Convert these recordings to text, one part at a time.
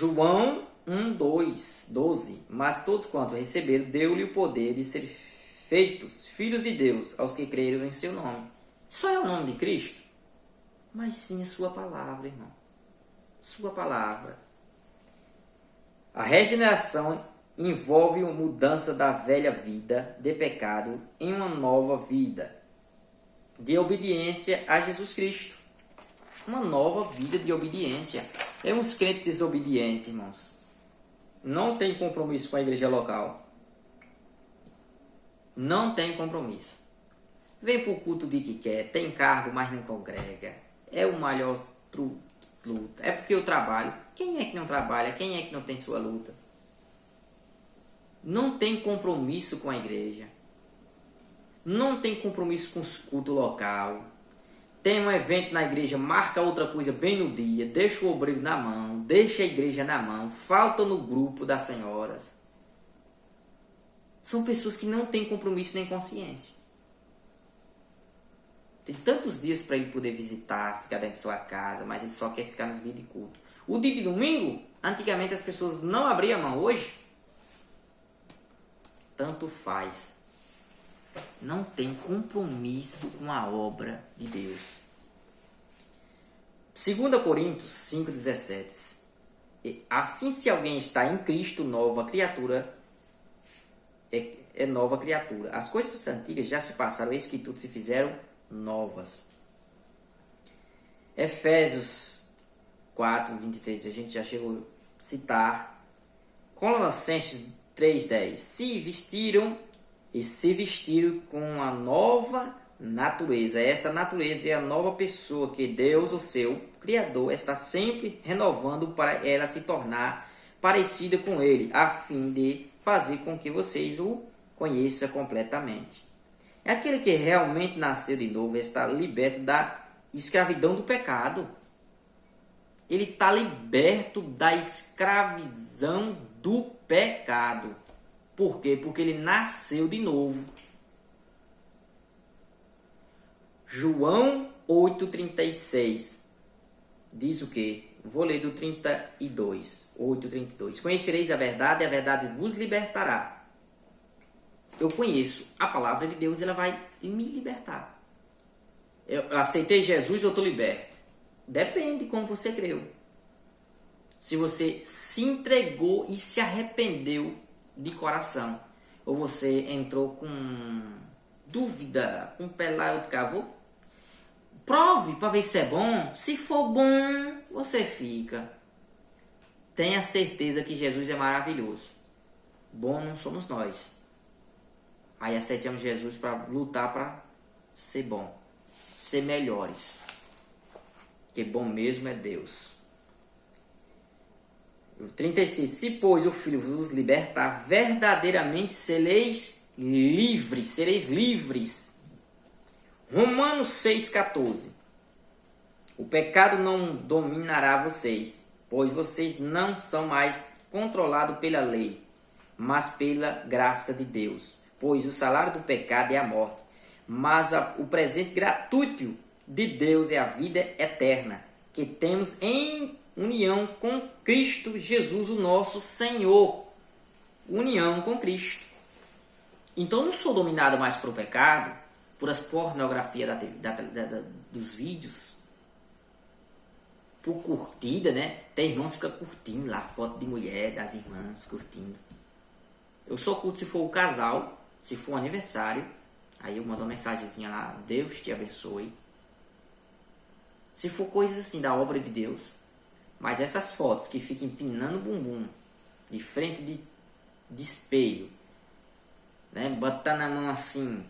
João 1:12. Mas todos quanto receberam, deu-lhe o poder de ser feitos filhos de Deus, aos que creram em seu nome. Só é o nome de Cristo? Mas sim a sua palavra, irmão. Sua palavra. A regeneração envolve a mudança da velha vida de pecado em uma nova vida de obediência a Jesus Cristo. Uma nova vida de obediência. É uns crentes desobedientes, irmãos. Não tem compromisso com a igreja local. Não tem compromisso. Vem para o culto de que quer, tem cargo, mas não congrega. É o maior luta. É porque eu trabalho. Quem é que não trabalha? Quem é que não tem sua luta? Não tem compromisso com a igreja. Não tem compromisso com o culto local. Tem um evento na igreja, marca outra coisa bem no dia, deixa o obreiro na mão, deixa a igreja na mão, falta no grupo das senhoras. São pessoas que não têm compromisso nem consciência. Tem tantos dias para ele poder visitar, ficar dentro de sua casa, mas ele só quer ficar nos dias de culto. O dia de domingo, antigamente as pessoas não abriam a mão. Hoje, tanto faz. Não tem compromisso com a obra de Deus. 2 Coríntios 5,17. Assim, se alguém está em Cristo, nova criatura, é nova criatura. As coisas antigas já se passaram, eis que tudo se fizeram novas. Efésios 4:23, a gente já chegou a citar. Colossenses 3:10. Se vestiram com a nova natureza. Esta natureza é a nova pessoa que Deus, o seu Criador, está sempre renovando para ela se tornar parecida com Ele, a fim de fazer com que vocês o conheçam completamente. É aquele que realmente nasceu de novo, está liberto da escravidão do pecado. Ele está liberto da escravidão do pecado. Por quê? Porque ele nasceu de novo. João 8,36 diz o quê? Vou ler do 32. 8,32. Conhecereis a verdade vos libertará. Eu conheço a palavra de Deus, ela vai me libertar. Eu aceitei Jesus, eu estou liberto. Depende de como você creu. Se você se entregou e se arrependeu de coração, ou você entrou com dúvida, com pé lá e outro cavou, prove para ver se é bom. Se for bom, você fica. Tenha certeza que Jesus é maravilhoso. Bom não somos nós. Aí aceitamos Jesus para lutar para ser bom, ser melhores. Porque bom mesmo é Deus. 36. Se, pois, o Filho vos libertar, verdadeiramente sereis livres. Romanos 6,14. O pecado não dominará vocês, pois vocês não são mais controlados pela lei, mas pela graça de Deus. Pois o salário do pecado é a morte, mas o presente gratuito de Deus é a vida eterna, que temos em união com Cristo Jesus, o nosso Senhor. União com Cristo. Então eu não sou dominado mais por pecado, por as pornografias dos vídeos, por curtida, né? Tem irmãos que ficam curtindo lá, foto de mulher, das irmãs, curtindo. Eu só curto se for o casal, se for um aniversário, aí eu mando uma mensagenzinha lá, Deus te abençoe. Se for coisas assim da obra de Deus. Mas essas fotos que ficam empinando o bumbum de frente de espelho, né, botando a mão assim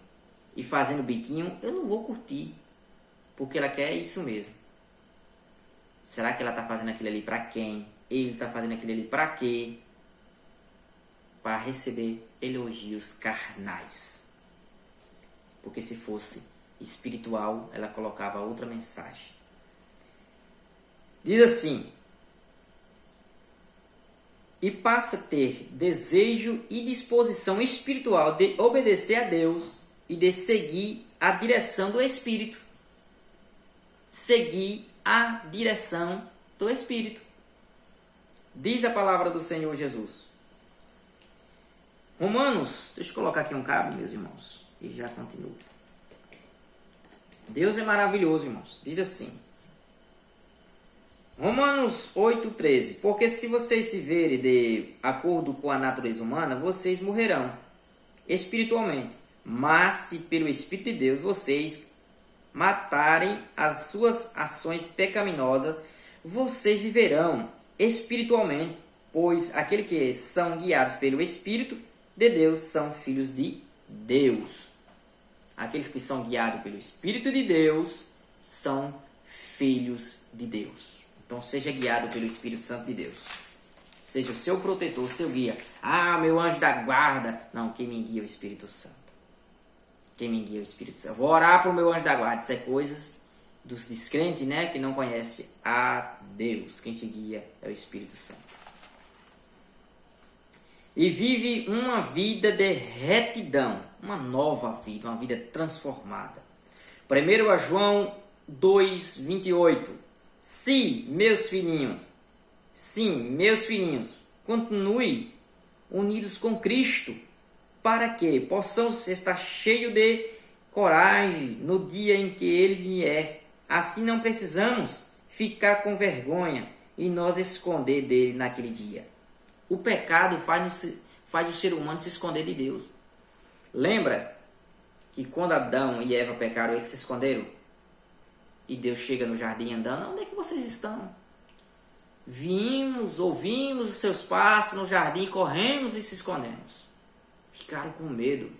e fazendo biquinho, eu não vou curtir. Porque ela quer isso mesmo. Será que ela está fazendo aquilo ali para quem? Ele está fazendo aquilo ali para quê? Para receber elogios carnais. Porque se fosse espiritual, ela colocava outra mensagem. Diz assim: e passa a ter desejo e disposição espiritual de obedecer a Deus e de seguir a direção do Espírito. Seguir a direção do Espírito. Diz a palavra do Senhor Jesus. Romanos, deixa eu colocar aqui um cabo, meus irmãos, e já continuo. Deus é maravilhoso, irmãos. Diz assim. Romanos 8,13. Porque se vocês viverem de acordo com a natureza humana, vocês morrerão espiritualmente. Mas se pelo Espírito de Deus vocês matarem as suas ações pecaminosas, vocês viverão espiritualmente. Pois aqueles que são guiados pelo Espírito de Deus são filhos de Deus. Aqueles que são guiados pelo Espírito de Deus são filhos de Deus. Então seja guiado pelo Espírito Santo de Deus. Seja o seu protetor, o seu guia. Ah, meu anjo da guarda. Não, quem me guia é o Espírito Santo. Quem me guia é o Espírito Santo. Eu vou orar para o meu anjo da guarda. Isso é coisas dos descrentes, né? Que não conhecem a Deus. Quem te guia é o Espírito Santo. E vive uma vida de retidão. Uma nova vida, uma vida transformada. 1 João 2,28. Se, meus filhinhos, sim, meus filhinhos, continue unidos com Cristo, para que possamos estar cheios de coragem no dia em que Ele vier. Assim não precisamos ficar com vergonha e nos esconder dele naquele dia. O pecado faz o ser humano se esconder de Deus. Lembra que quando Adão e Eva pecaram, eles se esconderam? E Deus chega no jardim andando. Onde é que vocês estão? Vimos, ouvimos os seus passos no jardim, corremos e se escondemos. Ficaram com medo.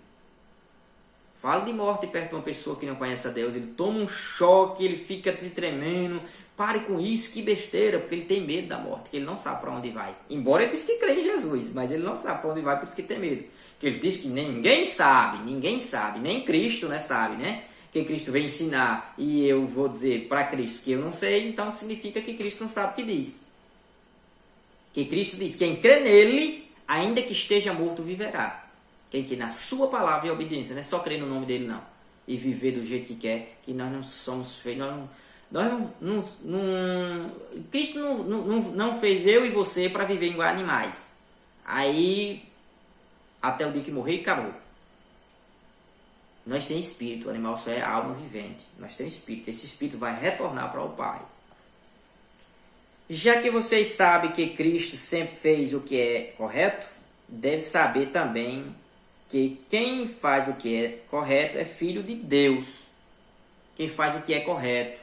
Fala de morte perto de uma pessoa que não conhece a Deus. Ele toma um choque, ele fica se tremendo. Pare com isso, que besteira, porque ele tem medo da morte, que ele não sabe para onde vai. Embora ele diz que crê em Jesus, mas ele não sabe para onde vai, por isso que tem medo. Porque ele diz que ninguém sabe, nem Cristo, né, sabe, né? Que Cristo vem ensinar e eu vou dizer para Cristo que eu não sei, então significa que Cristo não sabe o que diz. Que Cristo diz, quem crê nele, ainda que esteja morto, viverá. Quem crê na sua palavra e obediência, não é só crer no nome dele, não. E viver do jeito que quer, que nós não somos feitos, Cristo não fez eu e você para viver igual animais. Aí, até o dia que morrer, acabou. Nós temos espírito, o animal só é alma vivente. Nós temos espírito, esse espírito vai retornar para o Pai. Já que vocês sabem que Cristo sempre fez o que é correto, deve saber também que quem faz o que é correto é filho de Deus. Quem faz o que é correto.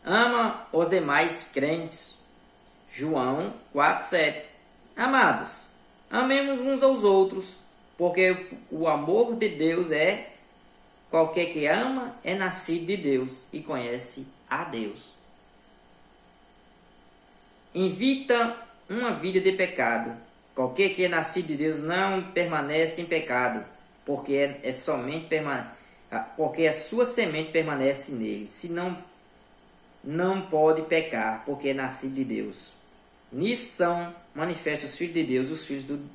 Ama os demais crentes. João 4,7. Amados, amemos uns aos outros, porque o amor de Deus é, qualquer que ama é nascido de Deus e conhece a Deus. Evita uma vida de pecado. Qualquer que é nascido de Deus não permanece em pecado, porque porque a sua semente permanece nele. Se não pode pecar, porque é nascido de Deus. Nisso são manifestos os filhos de Deus e os filhos do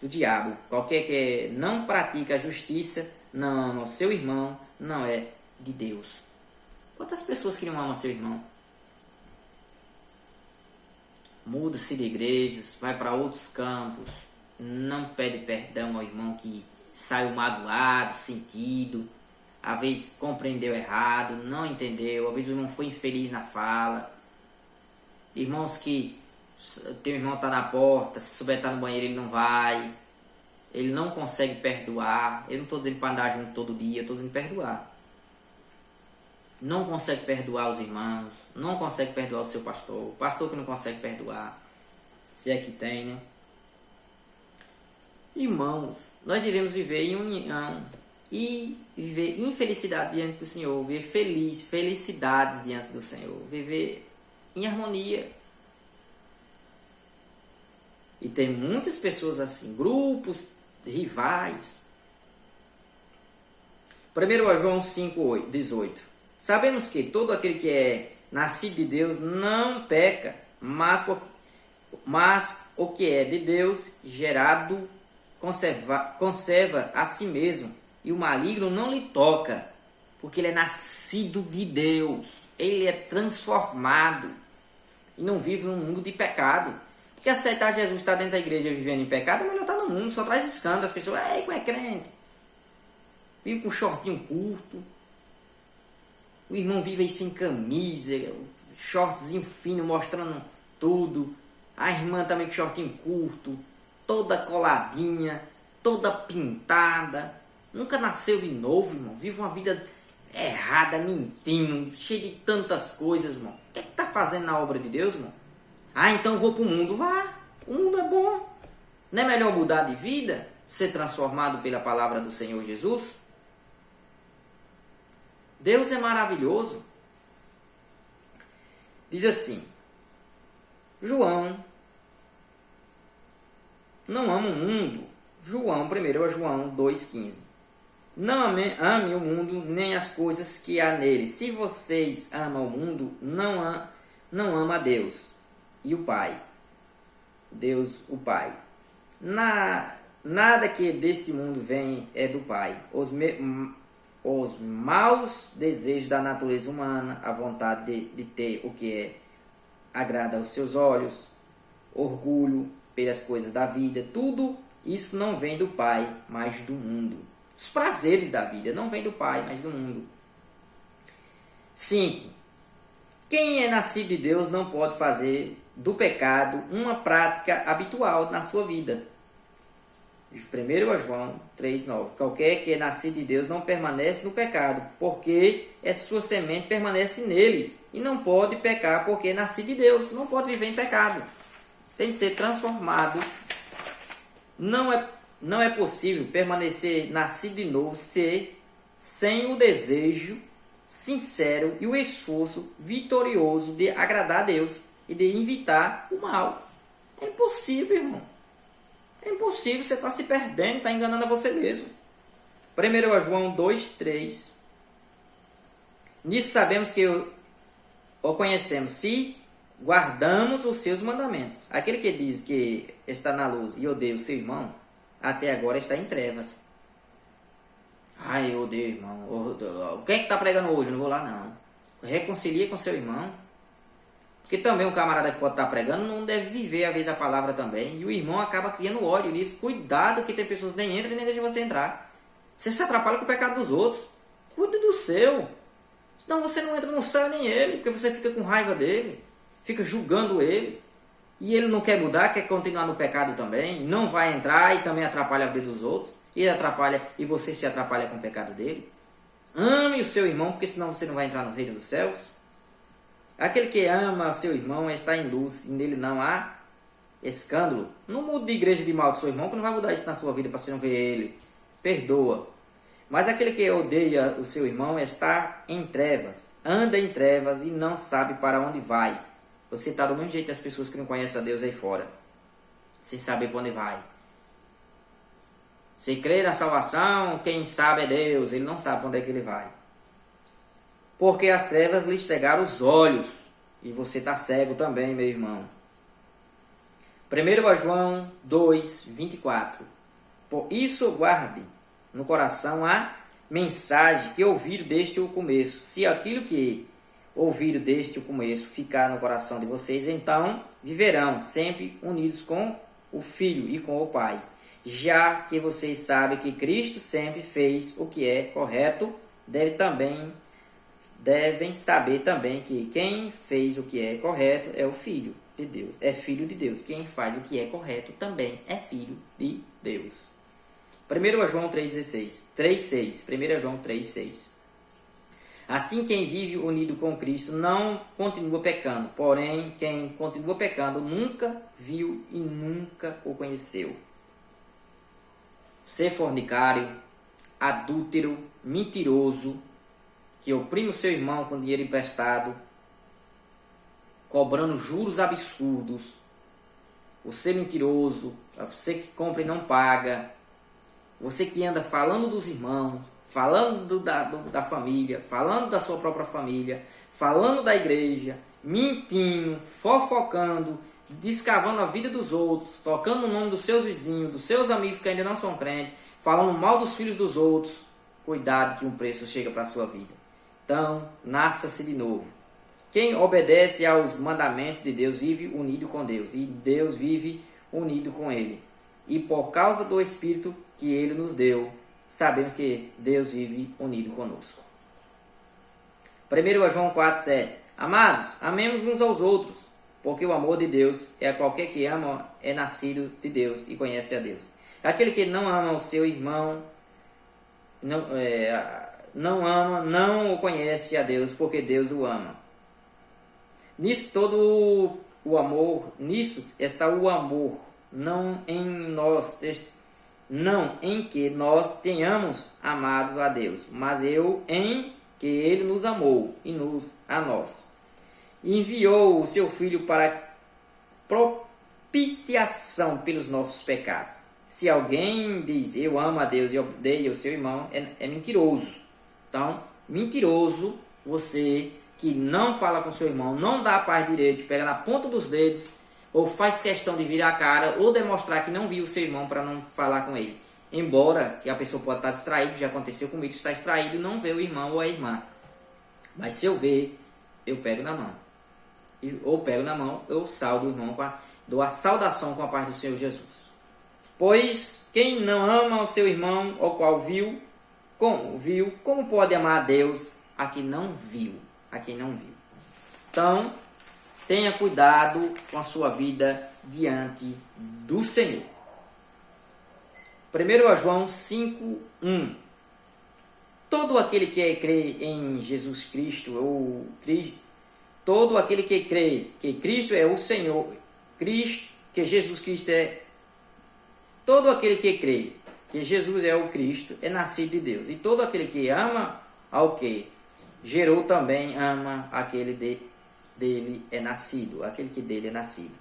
diabo. Qualquer que não pratica a justiça, não ama o seu irmão, não é de Deus. Quantas pessoas que não amam seu irmão? Muda-se de igrejas, vai para outros campos, não pede perdão ao irmão que saiu magoado, sentido, às vezes compreendeu errado, não entendeu, às vezes o irmão foi infeliz na fala. Irmãos que teu irmão está na porta, se souber estar no banheiro ele não vai, ele não consegue perdoar. Eu não estou dizendo para andar junto todo dia, eu estou dizendo perdoar. Não consegue perdoar os irmãos, não consegue perdoar o seu pastor, o pastor que não consegue perdoar, se é que tem, né? Irmãos, nós devemos viver em união e viver em felicidade diante do Senhor, viver felicidades diante do Senhor, viver em harmonia. E tem muitas pessoas assim, grupos rivais. 1 João 5,18. Sabemos que todo aquele que é nascido de Deus não peca, mas o que é de Deus gerado conserva a si mesmo, e o maligno não lhe toca, porque ele é nascido de Deus, ele é transformado. e não vive num mundo de pecado. Porque aceitar Jesus, estar dentro da igreja vivendo em pecado, é melhor estar no mundo, só traz escândalo. As pessoas, ei, como é crente? Vive com um shortinho curto. O irmão vive aí sem camisa, shortzinho fino, mostrando tudo. A irmã também com shortinho curto, toda coladinha, toda pintada. Nunca nasceu de novo, irmão. Vive uma vida errada, mentindo, cheia de tantas coisas, irmão. O que é que tá fazendo na obra de Deus, irmão? Ah, então vou pro mundo. Vá, o mundo é bom. Não é melhor mudar de vida? Ser transformado pela palavra do Senhor Jesus? Deus é maravilhoso. Diz assim, João não ama o mundo. João 2,15. Não ame o mundo, nem as coisas que há nele. Se vocês amam o mundo, não ama a Deus e o Pai. Deus, o Pai. Nada que deste mundo vem é do Pai. Os maus desejos da natureza humana, a vontade de ter o que agrada aos seus olhos, orgulho pelas coisas da vida, tudo isso não vem do Pai, mas do mundo. Os prazeres da vida não vêm do Pai, mas do mundo. 5. Quem é nascido de Deus não pode fazer do pecado uma prática habitual na sua vida. 1 João 3,9. Qualquer que é nascido de Deus não permanece no pecado, porque a sua semente permanece nele. E não pode pecar porque é nascido de Deus. Não pode viver em pecado. Tem que ser transformado. Não é possível permanecer nascido de novo sem o desejo sincero e o esforço vitorioso de agradar a Deus e de evitar o mal. É impossível, irmão. É impossível, você está se perdendo, está enganando a você mesmo. 1 João 2,3. Nisso sabemos que o conhecemos, se guardamos os seus mandamentos. Aquele que diz que está na luz e odeia o seu irmão, até agora está em trevas. Ai, eu odeio, irmão. Quem é que está pregando hoje? Eu não vou lá, não. Reconcilia com seu irmão. Porque também um camarada que pode estar pregando não deve viver, às vezes, a palavra também. E o irmão acaba criando ódio nisso. Cuidado que tem pessoas que nem entram e nem deixam você entrar. Você se atrapalha com o pecado dos outros. Cuide do seu. Senão você não entra no céu nem ele. Porque você fica com raiva dele. Fica julgando ele. E ele não quer mudar, quer continuar no pecado também. Não vai entrar e também atrapalha a vida dos outros. E você se atrapalha com o pecado dele. Ame o seu irmão, porque senão você não vai entrar no reino dos céus. Aquele que ama seu irmão está em luz, e nele não há escândalo. Não mude de igreja de mal do seu irmão, que não vai mudar isso na sua vida para você não ver ele. Perdoa. Mas aquele que odeia o seu irmão está em trevas. Anda em trevas e não sabe para onde vai. Você está do mesmo jeito das pessoas que não conhecem a Deus aí fora. Sem saber para onde vai. Você crê na salvação, quem sabe é Deus. Ele não sabe para onde é que ele vai. Porque as trevas lhe cegaram os olhos. E você está cego também, meu irmão. 1 João 2,24. Por isso guarde no coração a mensagem que ouviram desde o começo. Se aquilo que ouviram desde o começo ficar no coração de vocês, então viverão sempre unidos com o Filho e com o Pai. Já que vocês sabem que Cristo sempre fez o que é correto, devem saber também que quem fez o que é correto é o Filho de Deus. É filho de Deus. Quem faz o que é correto também é filho de Deus. 1 João 3,6. 1 João 3,6. Assim, quem vive unido com Cristo não continua pecando. Porém, quem continua pecando nunca viu e nunca o conheceu. Ser fornicário, adúltero, mentiroso, que oprime o seu irmão com dinheiro emprestado, cobrando juros absurdos, você mentiroso, você que compra e não paga, você que anda falando dos irmãos, falando da família, falando da sua própria família, falando da igreja, mentindo, fofocando, descavando a vida dos outros, tocando o nome dos seus vizinhos, dos seus amigos que ainda não são crentes, falando mal dos filhos dos outros. Cuidado que um preço chega para a sua vida. Então, nasça-se de novo. Quem obedece aos mandamentos de Deus vive unido com Deus, e Deus vive unido com ele. E por causa do Espírito que ele nos deu, sabemos que Deus vive unido conosco. 1 João 4,7. Amados, amemos uns aos outros, porque o amor de Deus é qualquer que ama é nascido de Deus e conhece a Deus. Aquele que não ama o seu irmão, não o conhece a Deus, porque Deus o ama. Nisso todo o amor, nisso está o amor, não em que nós tenhamos amado a Deus, mas em que ele nos amou a nós. E enviou o seu Filho para propiciação pelos nossos pecados. Se alguém diz, eu amo a Deus e odeio o seu irmão, é mentiroso. Então, mentiroso você que não fala com seu irmão, não dá a paz direito, pega na ponta dos dedos, ou faz questão de virar a cara, ou demonstrar que não viu o seu irmão para não falar com ele. Embora que a pessoa pode estar distraída, já aconteceu comigo, está distraído e não vê o irmão ou a irmã. Mas se eu ver, eu pego na mão. Ou pego na mão, eu saldo o irmão, dou a saudação com a paz do Senhor Jesus. Pois quem não ama o seu irmão, o qual viu, como pode amar a Deus a quem não viu? Então, tenha cuidado com a sua vida diante do Senhor. 1 João 5:1. Todo aquele que crê em Jesus Cristo, todo aquele que crê que Cristo é o Senhor, que Jesus Cristo é, todo aquele que crê que Jesus é o Cristo é nascido de Deus. E todo aquele que ama ao que gerou também ama aquele dele é nascido, aquele que dele é nascido,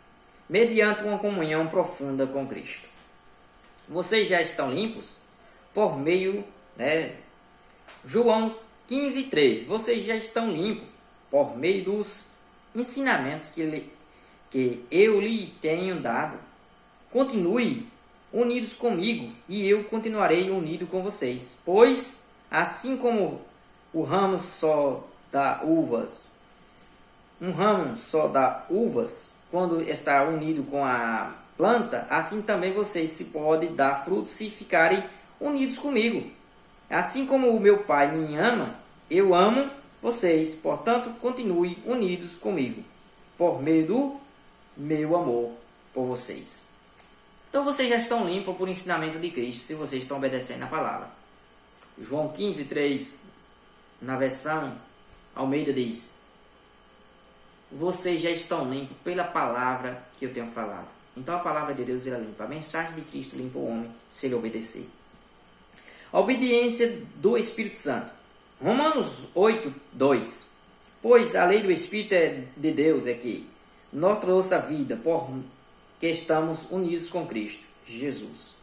mediante uma comunhão profunda com Cristo. Vocês já estão limpos por meio, João 15:3. Vocês já estão limpos por meio dos ensinamentos que eu lhe tenho dado. Continue unidos comigo e eu continuarei unido com vocês. Pois, assim como um ramo só dá uvas quando está unido com a planta, assim também vocês se podem dar frutos se ficarem unidos comigo. Assim como o meu Pai me ama, eu amo vocês, portanto, continue unidos comigo, por meio do meu amor por vocês. Então vocês já estão limpos por ensinamento de Cristo, se vocês estão obedecendo a palavra. João 15:3, na versão Almeida, diz: vocês já estão limpos pela palavra que eu tenho falado. Então a palavra de Deus é limpa. A mensagem de Cristo limpa o homem se ele obedecer. A obediência do Espírito Santo. Romanos 8:2. Pois a lei do Espírito de Deus é que nós trouxe a vida porque estamos unidos com Cristo Jesus.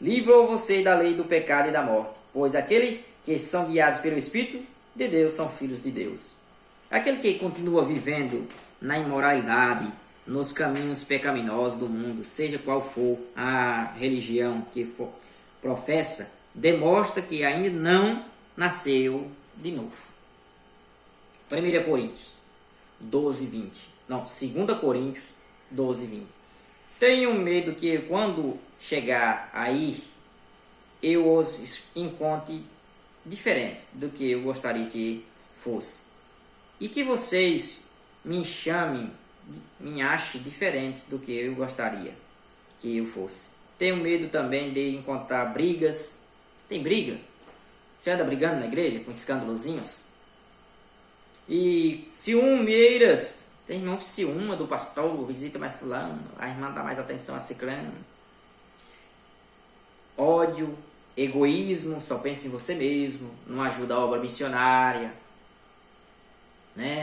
Livrou você da lei do pecado e da morte, pois aqueles que são guiados pelo Espírito de Deus são filhos de Deus. Aquele que continua vivendo na imoralidade, nos caminhos pecaminosos do mundo, seja qual for a religião que professa, demonstra que ainda não nasceu de novo. 1 Coríntios 12:20. Não, 2 Coríntios 12:20. Tenho medo que quando chegar aí, eu os encontre diferentes do que eu gostaria que fosse. E que vocês me achem diferente do que eu gostaria que eu fosse. Tenho medo também de encontrar brigas. Tem briga? Você anda brigando na igreja com escândalozinhos? E ciúmeiras. Tem irmão que ciúma do pastor, visita mais fulano, a irmã dá mais atenção a ciclano. Ódio, egoísmo, só pensa em você mesmo, não ajuda a obra missionária,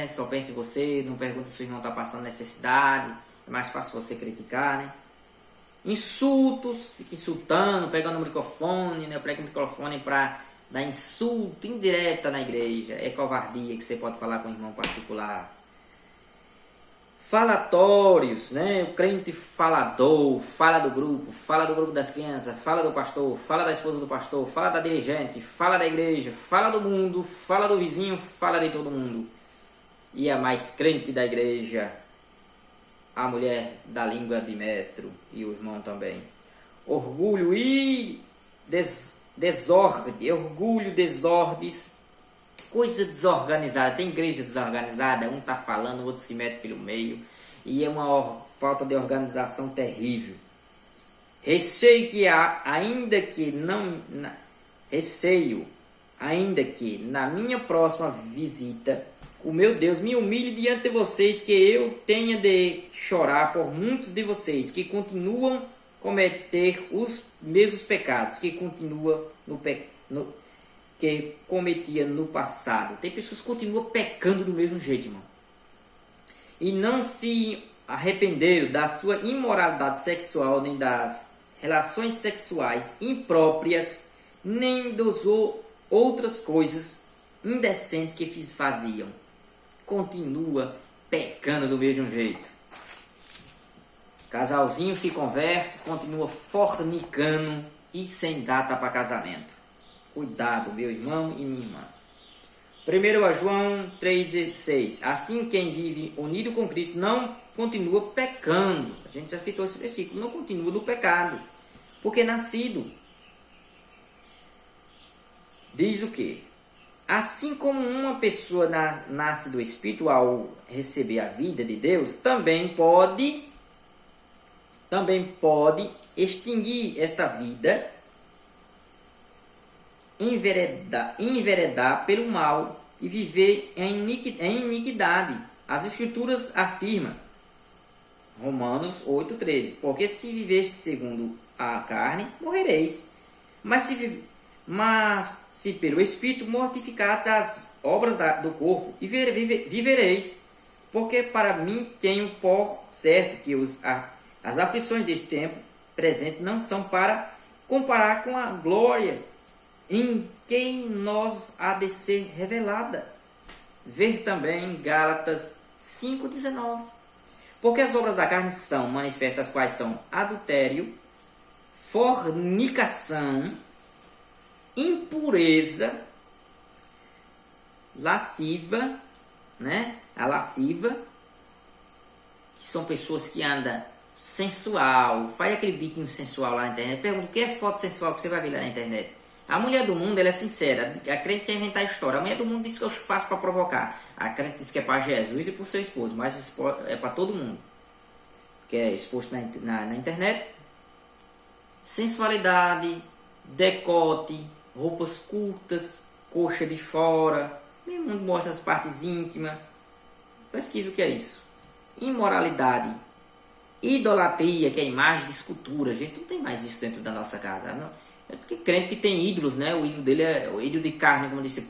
só pensa em você, não pergunta se o irmão está passando necessidade, é mais fácil você criticar, Insultos, fica insultando, pegando o microfone, eu prego o microfone para dar insulto indireta na igreja, é covardia que você pode falar com o irmão particular. Falatórios, o crente falador, fala do grupo das crianças, fala do pastor, fala da esposa do pastor, fala da dirigente, fala da igreja, fala do mundo, fala do vizinho, fala de todo mundo. e a mais crente da igreja, a mulher da língua de metro e o irmão também. Orgulho e desordem, orgulho, desordens, coisa desorganizada. Tem igreja desorganizada, um está falando, o outro se mete pelo meio, e é uma falta de organização terrível. Receio ainda que na minha próxima visita o meu Deus me humilhe diante de vocês, que eu tenha de chorar por muitos de vocês que continuam cometer os mesmos pecados que que cometia no passado. Tem pessoas que continuam pecando do mesmo jeito, irmão, e não se arrependeram da sua imoralidade sexual, nem das relações sexuais impróprias, nem das outras coisas indecentes que faziam. Continua pecando do mesmo jeito. Casalzinho se converte, continua fornicando e sem data para casamento. Cuidado, meu irmão e minha irmã. 1 João 3,6. Assim, quem vive unido com Cristo não continua pecando. A gente já citou esse versículo. Não continua no pecado, porque nascido. Diz o quê? Assim como uma pessoa nasce do Espírito ao receber a vida de Deus, também pode extinguir esta vida, enveredar pelo mal e viver em iniquidade. As Escrituras afirmam, Romanos 8,13, porque se viveis segundo a carne, morrereis. Mas se pelo Espírito mortificados as obras do corpo, e vivereis. Porque para mim tenho por certo que as aflições deste tempo presente não são para comparar com a glória em quem nós há de ser revelada. Ver também Gálatas 5,19. Porque as obras da carne são manifestas, quais são adultério, fornicação, impureza, lasciva, né? A lasciva, que são pessoas que andam sensual, faz aquele biquinho sensual lá na internet. Pergunta o que é foto sensual que você vai ver lá na internet. A mulher do mundo, ela é sincera. A crente quer inventar história. A mulher do mundo diz que eu faço para provocar. A crente diz que é para Jesus e para o seu esposo, mas é para todo mundo que é exposto na internet. Sensualidade, decote, roupas curtas, coxa de fora, todo mundo mostra as partes íntimas. Pesquisa o que é isso. Imoralidade, idolatria, que é imagem de escultura. Gente, não tem mais isso dentro da nossa casa. Não. É porque crente que tem ídolos, né? O ídolo dele é o ídolo de carne, como disse Paulo.